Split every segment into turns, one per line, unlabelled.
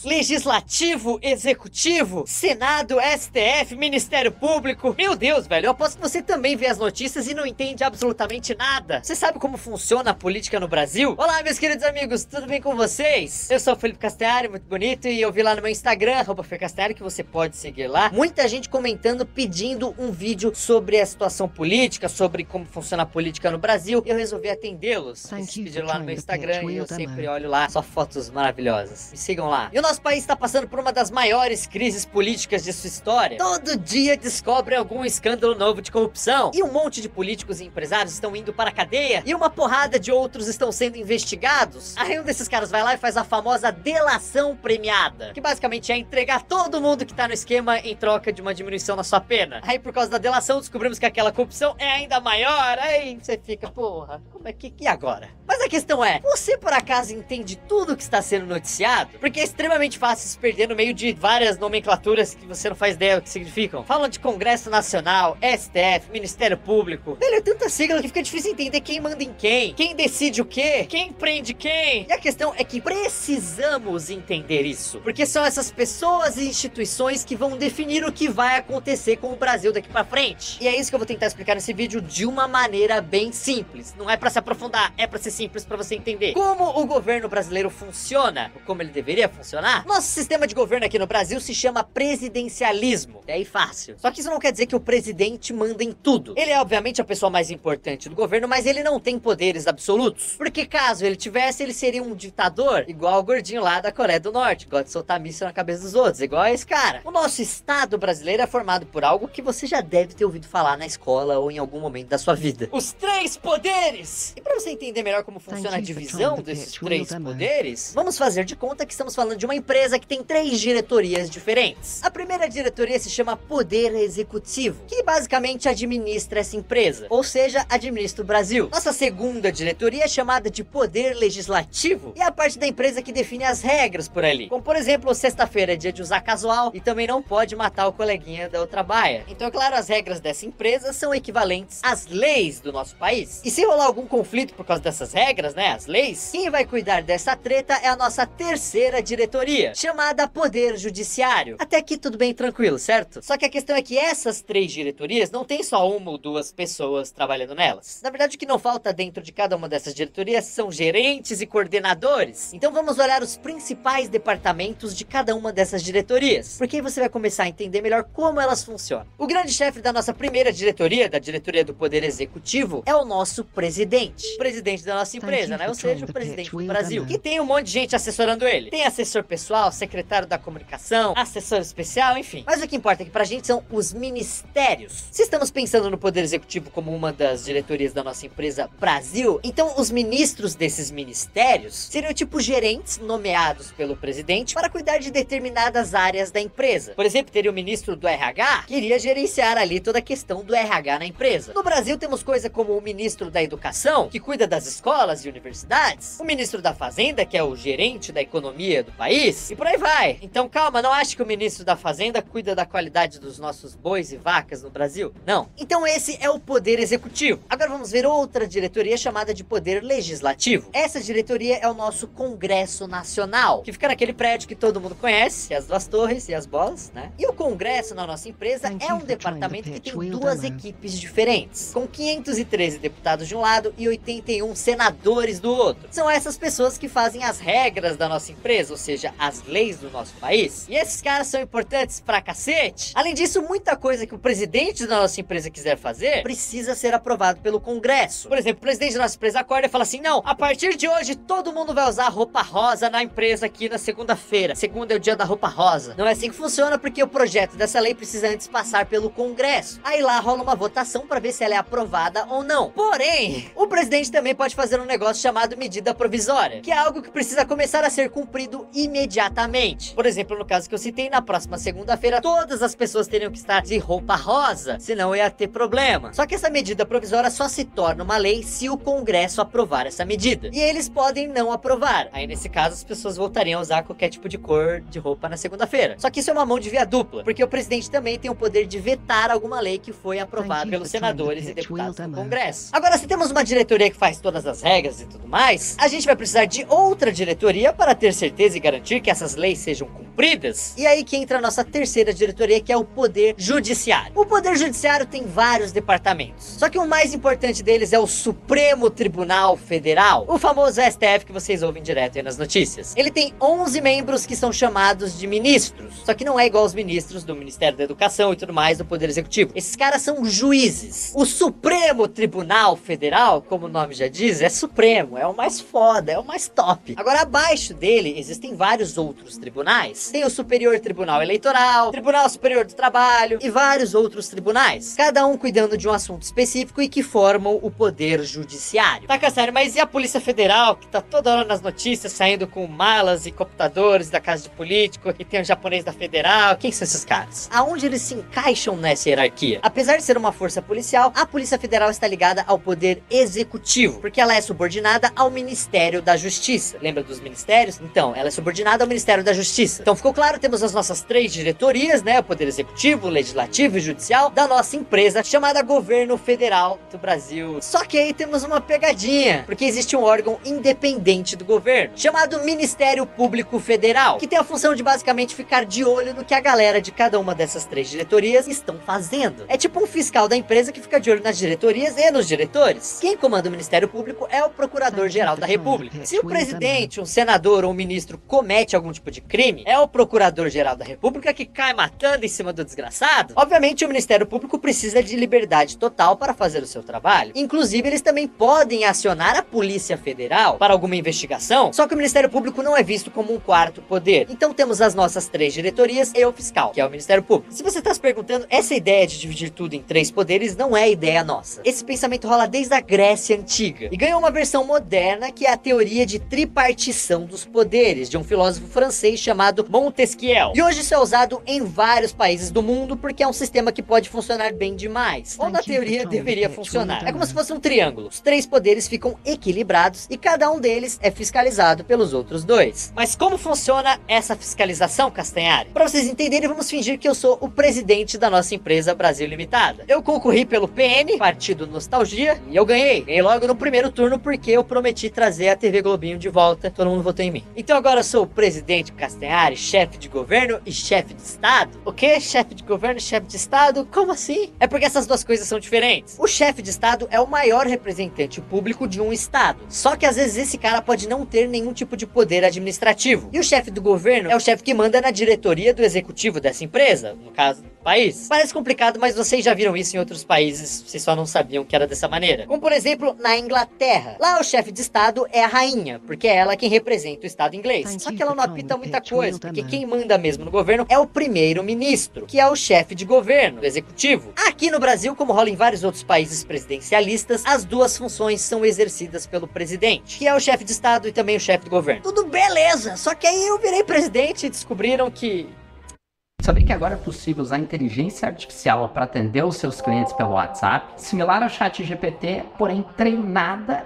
Legislativo, Executivo, Senado, STF, Ministério Público. Meu Deus, velho, eu aposto que você também vê as notícias e não entende absolutamente nada. Você sabe como funciona a política no Brasil? Olá, meus queridos amigos, tudo bem com vocês? Eu sou o Felipe Castellari, muito bonito, e eu vi lá no meu Instagram, @FelipeCastellari, que você pode seguir lá. Muita gente comentando, pedindo um vídeo sobre a situação política, sobre como funciona a política no Brasil. Eu resolvi atendê-los. Eles pediram lá no meu Instagram e eu sempre olho lá, só fotos maravilhosas. Me sigam lá. E o nosso país está passando por uma das maiores crises políticas de sua história. Todo dia descobre algum escândalo novo de corrupção. E um monte de políticos e empresários estão indo para a cadeia. E uma porrada de outros estão sendo investigados. Aí um desses caras vai lá e faz a famosa delação premiada, que basicamente é entregar todo mundo que tá no esquema em troca de uma diminuição na sua pena. Aí por causa da delação descobrimos que aquela corrupção é ainda maior. Aí você fica, porra, como é que... E agora? Mas a questão é, você por acaso entende tudo que está sendo noticiado? Porque é extremamente fácil se perder no meio de várias nomenclaturas que você não faz ideia do que significam. Falam de Congresso Nacional, STF, Ministério Público. Velho, é tanta sigla que fica difícil entender quem manda em quem decide o quê, quem prende quem. E a questão é que precisamos entender isso, porque são essas pessoas e instituições que vão definir o que vai acontecer com o Brasil daqui pra frente. E é isso que eu vou tentar explicar nesse vídeo de uma maneira bem simples. Não é pra se aprofundar, é pra ser simples pra você entender como o governo brasileiro funciona, ou como ele deveria funcionar. Nosso sistema de governo aqui no Brasil se chama presidencialismo. É aí fácil. Só que isso não quer dizer que o presidente manda em tudo. Ele é obviamente a pessoa mais importante do governo, mas ele não tem poderes absolutos. Porque caso ele tivesse, ele seria um ditador, igual o gordinho lá da Coreia do Norte, que gosta de soltar míssil na cabeça dos outros, igual a esse cara. O nosso Estado brasileiro é formado por algo que você já deve ter ouvido falar na escola ou em algum momento da sua vida: os três poderes! E pra você entender melhor como funciona a divisão desses três poderes, vamos fazer de conta que estamos falando de uma empresa que tem 3 diretorias diferentes. A primeira diretoria se chama Poder Executivo, que basicamente administra essa empresa, ou seja, administra o Brasil. Nossa segunda diretoria é chamada de Poder Legislativo, e é a parte da empresa que define as regras por ali. Como por exemplo, sexta-feira é dia de usar casual e também não pode matar o coleguinha da outra baia. Então é claro, as regras dessa empresa são equivalentes às leis do nosso país. E se rolar algum conflito por causa dessas regras, né, as leis, quem vai cuidar dessa treta é a nossa terceira diretoria, chamada Poder Judiciário. Até aqui tudo bem tranquilo, certo? Só que a questão é que essas 3 diretorias não tem só uma ou 2 pessoas trabalhando nelas. Na verdade, o que não falta dentro de cada uma dessas diretorias são gerentes e coordenadores. Então vamos olhar os principais departamentos de cada uma dessas diretorias, porque aí você vai começar a entender melhor como elas funcionam. O grande chefe da nossa primeira diretoria, da diretoria do Poder Executivo, é o nosso presidente. O presidente da nossa empresa, né? Ou seja, o presidente do Brasil. Que tem um monte de gente assessorando ele. Tem assessor pessoal, secretário da comunicação, assessor especial, enfim. Mas o que importa aqui pra gente são os ministérios. Se estamos pensando no Poder Executivo como uma das diretorias da nossa empresa Brasil, então os ministros desses ministérios seriam tipo gerentes nomeados pelo presidente para cuidar de determinadas áreas da empresa. Por exemplo, teria o ministro do RH, que iria gerenciar ali toda a questão do RH na empresa. No Brasil temos coisa como o ministro da Educação, que cuida das escolas e universidades, o ministro da Fazenda, que é o gerente da economia do país, e por aí vai. Então calma, não ache que o ministro da Fazenda cuida da qualidade dos nossos bois e vacas no Brasil. Não. Então esse é o Poder Executivo. Agora vamos ver outra diretoria chamada de Poder Legislativo. Essa diretoria é o nosso Congresso Nacional, que fica naquele prédio que todo mundo conhece, as 2 torres e as bolas, né? E o Congresso na nossa empresa é um departamento que tem 2 equipes diferentes, com 513 deputados de um lado e 81 senadores do outro. São essas pessoas que fazem as regras da nossa empresa, ou seja, as leis do nosso país. E esses caras são importantes pra cacete. Além disso, muita coisa que o presidente da nossa empresa quiser fazer precisa ser aprovado pelo Congresso. Por exemplo, o presidente da nossa empresa acorda e fala assim: não, a partir de hoje todo mundo vai usar roupa rosa na empresa aqui na segunda-feira. Segunda é o dia da roupa rosa. Não é assim que funciona, porque o projeto dessa lei precisa antes passar pelo Congresso. Aí lá rola uma votação pra ver se ela é aprovada ou não. Porém, o presidente também pode fazer um negócio chamado medida provisória, que é algo que precisa começar a ser cumprido imediatamente. Por exemplo, no caso que eu citei, na próxima segunda-feira, todas as pessoas teriam que estar de roupa rosa, senão ia ter problema. Só que essa medida provisória só se torna uma lei se o Congresso aprovar essa medida. E eles podem não aprovar. Aí, nesse caso, as pessoas voltariam a usar qualquer tipo de cor de roupa na segunda-feira. Só que isso é uma mão de via dupla, porque o presidente também tem o poder de vetar alguma lei que foi aprovada pelos senadores e deputados do Congresso. Agora, se temos uma diretoria que faz todas as regras, regras e tudo mais, a gente vai precisar de outra diretoria para ter certeza e garantir que essas leis sejam cumpridas. E aí que entra a nossa terceira diretoria, que é o Poder Judiciário. O Poder Judiciário tem vários departamentos, só que o mais importante deles é o Supremo Tribunal Federal, o famoso STF que vocês ouvem direto aí nas notícias. Ele tem 11 membros que são chamados de ministros, só que não é igual aos ministros do Ministério da Educação e tudo mais do Poder Executivo. Esses caras são juízes. O Supremo Tribunal Federal, como o nome já diz, é supremo, é o mais foda, é o mais top. Agora, abaixo dele existem vários outros tribunais. Tem o Superior Tribunal Eleitoral, Tribunal Superior do Trabalho e vários outros tribunais, cada um cuidando de um assunto específico e que formam o Poder Judiciário. Tá, Cassaro, mas e a Polícia Federal, que tá toda hora nas notícias saindo com malas e computadores da casa de político, e tem o japonês da Federal? Quem são esses caras? Aonde eles se encaixam nessa hierarquia? Apesar de ser uma força policial, a Polícia Federal está ligada ao Poder Executivo, porque ela é subordinada ao Ministério da Justiça. Lembra dos ministérios? Então, ela é subordinada ao Ministério da Justiça. Então, ficou claro, temos as nossas 3 diretorias, né? O Poder Executivo, o Legislativo e o Judicial da nossa empresa, chamada Governo Federal do Brasil. Só que aí temos uma pegadinha, porque existe um órgão independente do governo, chamado Ministério Público Federal, que tem a função de basicamente ficar de olho no que a galera de cada uma dessas 3 diretorias estão fazendo. É tipo um fiscal da empresa que fica de olho nas diretorias e nos diretores. Quem comanda o Ministério Público é o Procurador-Geral da República. Se o presidente, um senador ou um ministro comete algum tipo de crime, é o Procurador-Geral da República que cai matando em cima do desgraçado. Obviamente, o Ministério Público precisa de liberdade total para fazer o seu trabalho. Inclusive, eles também podem acionar a Polícia Federal para alguma investigação, só que o Ministério Público não é visto como um quarto poder. Então temos as nossas 3 diretorias e o fiscal, que é o Ministério Público. Se você está se perguntando, essa ideia de dividir tudo em 3 poderes não é ideia nossa. Esse pensamento rola desde a Grécia Antiga e ganhou uma versão moderna, que é a teoria de tripartição dos poderes, de um filósofo francês chamado Montesquieu. E hoje isso é usado em vários países do mundo porque é um sistema que pode funcionar bem demais, ou na teoria deveria funcionar. É como se fosse um triângulo. Os 3 poderes ficam equilibrados e cada um deles é fiscalizado pelos outros 2. Mas como funciona essa fiscalização, Castanhari? Para vocês entenderem, vamos fingir que eu sou o presidente da nossa empresa Brasil Limitada. Eu concorri pelo PN, Partido Nostalgia, e eu ganhei. Ganhei logo no primeiro turno porque eu prometi trazer a TV Globinho de volta. Todo mundo votou em mim. Então agora eu sou o presidente Castanhari, chefe de governo e chefe de estado. O quê? Chefe de governo e chefe de estado? Como assim? É porque essas duas coisas são diferentes. O chefe de estado é o maior representante público de um estado. Só que às vezes esse cara pode não ter nenhum tipo de poder administrativo. E o chefe do governo é o chefe que manda na diretoria do executivo dessa empresa, no caso do país. Parece complicado, mas vocês já viram isso em outros países, vocês só não sabiam que era dessa maneira. Como por exemplo, na Inglaterra. Lá o chefe de estado é a rainha, porque é ela quem representa o estado inglês. Só que ela não apita muita coisa, porque quem manda mesmo no governo é o primeiro-ministro, que é o chefe de governo, do executivo. Aqui no Brasil, como rola em vários outros países presidencialistas, as duas funções são exercidas pelo presidente, que é o chefe de estado e também o chefe do governo. Tudo beleza, só que aí eu virei presidente e descobriram que...
Sabia que agora é possível usar inteligência artificial para atender os seus clientes pelo WhatsApp, similar ao ChatGPT, porém treinada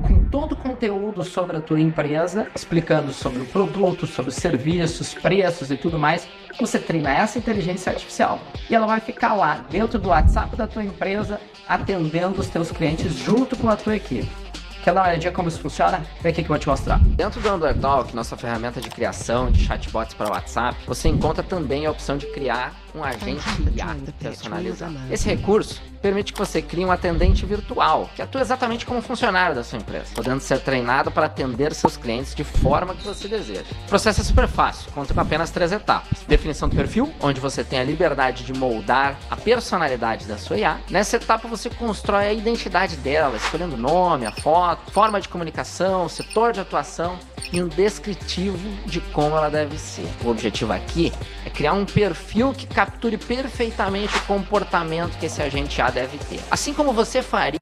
com todo o conteúdo sobre a tua empresa, explicando sobre o produto, sobre os serviços, preços e tudo mais. Você treina essa inteligência artificial e ela vai ficar lá dentro do WhatsApp da tua empresa, atendendo os teus clientes junto com a tua equipe. Quer dar uma olhadinha como isso funciona? Vem aqui que eu vou te mostrar. Dentro do Undertalk, nossa ferramenta de criação de chatbots para WhatsApp, você encontra também a opção de criar um agente IA personalizado. Esse recurso permite que você crie um atendente virtual, que atua exatamente como funcionário da sua empresa, podendo ser treinado para atender seus clientes de forma que você deseja. O processo é super fácil, conta com apenas 3 etapas. Definição do perfil, onde você tem a liberdade de moldar a personalidade da sua IA. Nessa etapa você constrói a identidade dela, escolhendo o nome, a foto, forma de comunicação, setor de atuação e um descritivo de como ela deve ser. O objetivo aqui é criar um perfil que capture perfeitamente o comportamento que esse agente IA deve ter. Assim como você faria...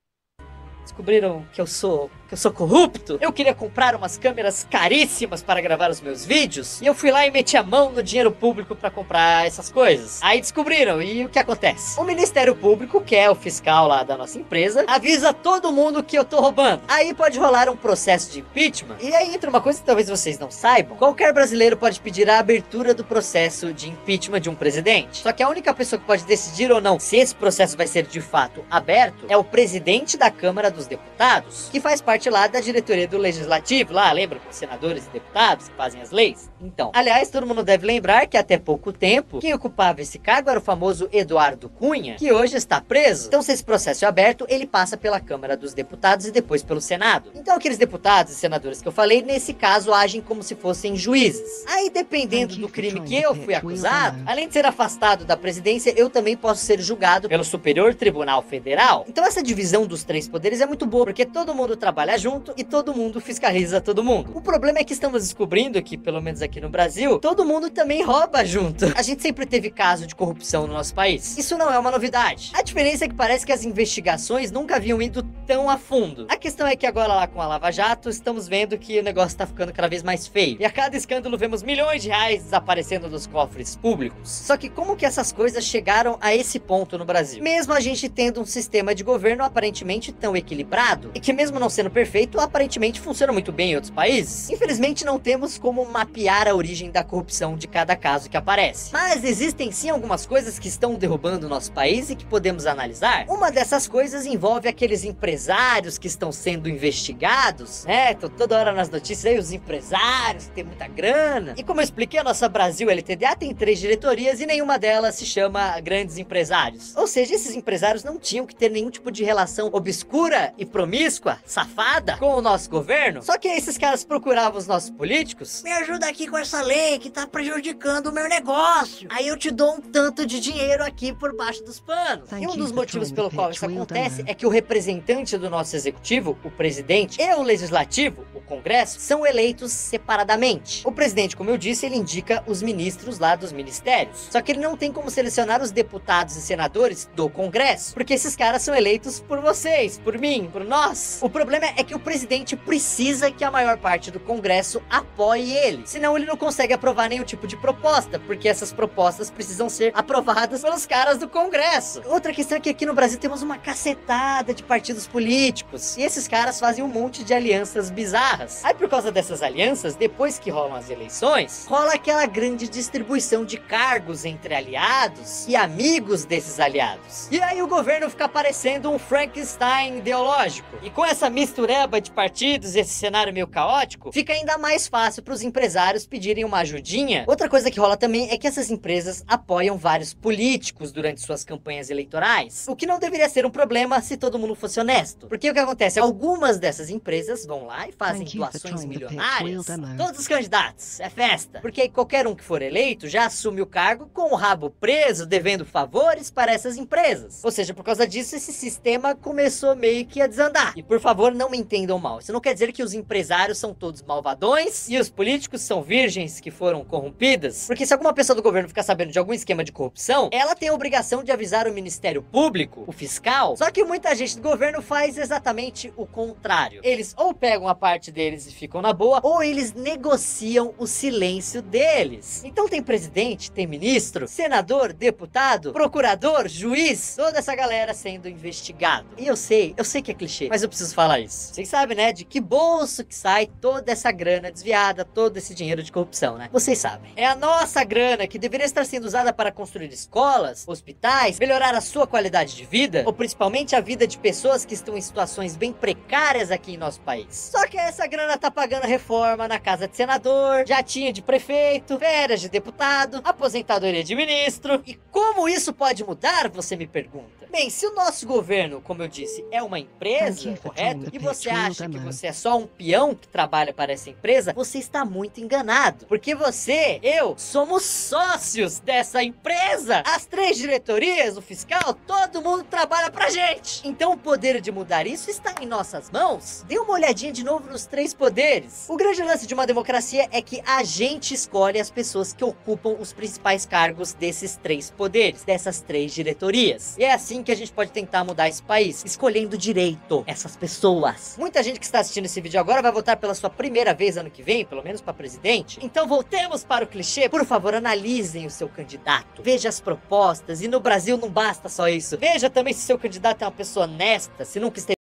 Descobriram que eu sou corrupto? Eu queria comprar umas câmeras caríssimas para gravar os meus vídeos e eu fui lá e meti a mão no dinheiro público para comprar essas coisas. Aí descobriram, e o que acontece? O Ministério Público, que é o fiscal lá da nossa empresa, avisa todo mundo que eu tô roubando. Aí pode rolar um processo de impeachment. E aí entra uma coisa que talvez vocês não saibam. Qualquer brasileiro pode pedir a abertura do processo de impeachment de um presidente. Só que a única pessoa que pode decidir ou não se esse processo vai ser de fato aberto é o presidente da Câmara dos Deputados, que faz parte parte lá da diretoria do Legislativo, lá, lembra? Os senadores e deputados que fazem as leis. Então, aliás, todo mundo deve lembrar que até pouco tempo, quem ocupava esse cargo era o famoso Eduardo Cunha, que hoje está preso. Então, se esse processo é aberto, ele passa pela Câmara dos Deputados e depois pelo Senado. Então, aqueles deputados e senadores que eu falei, nesse caso, agem como se fossem juízes. Aí, dependendo do crime que eu fui acusado, além de ser afastado da presidência, eu também posso ser julgado pelo Superior Tribunal Federal. Então, essa divisão dos três poderes é muito boa, porque todo mundo trabalha junto e todo mundo fiscaliza todo mundo. O problema é que estamos descobrindo que, pelo menos aqui no Brasil, todo mundo também rouba junto. A gente sempre teve caso de corrupção no nosso país. Isso não é uma novidade. A diferença é que parece que as investigações nunca haviam ido tão a fundo. A questão é que agora lá com a Lava Jato, estamos vendo que o negócio tá ficando cada vez mais feio. E a cada escândalo vemos milhões de reais desaparecendo dos cofres públicos. Só que como que essas coisas chegaram a esse ponto no Brasil? Mesmo a gente tendo um sistema de governo aparentemente tão equilibrado, e que mesmo não sendo perfeito, aparentemente funciona muito bem em outros países, infelizmente não temos como mapear a origem da corrupção de cada caso que aparece. Mas existem sim algumas coisas que estão derrubando o nosso país e que podemos analisar. Uma dessas coisas envolve aqueles empresários que estão sendo investigados, né? Então toda hora nas notícias aí os empresários que tem muita grana. E como eu expliquei, a nossa Brasil LTDA tem 3 diretorias e nenhuma delas se chama grandes empresários. Ou seja, esses empresários não tinham que ter nenhum tipo de relação obscura e promíscua, safada, com o nosso governo. Só que esses caras procuravam os nossos políticos. Me ajuda aqui com essa lei que tá prejudicando o meu negócio. Aí eu te dou um tanto de dinheiro aqui por baixo dos panos. E um dos motivos pelo qual isso acontece é que o representante do nosso executivo, o presidente, e o legislativo, o Congresso, são eleitos separadamente. O presidente, como eu disse, ele indica os ministros lá dos ministérios. Só que ele não tem como selecionar os deputados e senadores do Congresso, porque esses caras são eleitos por vocês, por mim, por nós. O problema é que o presidente precisa que a maior parte do Congresso apoie ele. Senão ele não consegue aprovar nenhum tipo de proposta, porque essas propostas precisam ser aprovadas pelos caras do Congresso. Outra questão é que aqui no Brasil temos uma cacetada de partidos políticos. E esses caras fazem um monte de alianças bizarras. Aí por causa dessas alianças, depois que rolam as eleições, rola aquela grande distribuição de cargos entre aliados e amigos desses aliados. E aí o governo fica parecendo um Frankenstein ideológico. E com essa mistureba de partidos e esse cenário meio caótico, fica ainda mais fácil para os empresários pedirem uma ajudinha. Outra coisa que rola também é que essas empresas apoiam vários políticos durante suas campanhas eleitorais, o que não deveria ser um problema se todo mundo fosse honesto. Porque o que acontece? Algumas dessas empresas vão lá e fazem doações milionárias. Todos os candidatos, é festa. Porque aí qualquer um que for eleito já assume o cargo com o rabo preso, devendo favores para essas empresas. Ou seja, por causa disso, esse sistema começou meio que a desandar. E por favor, não me entendam mal. Isso não quer dizer que os empresários são todos malvadões e os políticos são virgens que foram corrompidas. Porque se alguma pessoa do governo ficar sabendo de algum esquema de corrupção, ela tem a obrigação de avisar o Ministério Público, o fiscal. Só que muita gente do governo faz exatamente o contrário. Eles ou pegam a parte deles e ficam na boa, ou eles negociam o silêncio deles. Então tem presidente, tem ministro, senador, deputado, procurador, juiz, toda essa galera sendo investigado. E eu sei que é clichê, mas eu preciso falar isso. Vocês sabem, né, de que bolso que sai toda essa grana desviada, todo esse dinheiro de corrupção, né? Vocês sabem. É a nossa grana que deveria estar sendo usada para construir escolas, hospitais, melhorar a sua qualidade de vida, ou principalmente a vida de pessoas que estão em situações bem precárias aqui em nosso país. Só que essa grana tá pagando reforma na casa de senador, jatinho de prefeito, férias de deputado, aposentadoria de ministro. E como isso pode mudar, você me pergunta? Bem, se o nosso governo, como eu disse, é uma empresa, correto? E você acha que você é só um peão que trabalha para essa empresa, você está muito enganado. Porque você, eu, somos sócios dessa empresa. As 3 diretorias, o fiscal, todo mundo trabalha pra gente. Então o poder de mudar isso está em nossas mãos. Dê uma olhadinha de novo nos 3 poderes. O grande lance de uma democracia é que a gente escolhe as pessoas que ocupam os principais cargos desses 3 poderes, dessas 3 diretorias. E é assim que a gente pode tentar mudar esse país, escolhendo direito essas pessoas. Muita gente que está assistindo esse vídeo agora vai votar pela sua primeira vez ano que vem, pelo menos para presidente. Então voltemos para o clichê. Por favor, analisem o seu candidato. Veja as propostas. E no Brasil não basta só isso. Veja também se seu candidato é uma pessoa honesta, se nunca esteve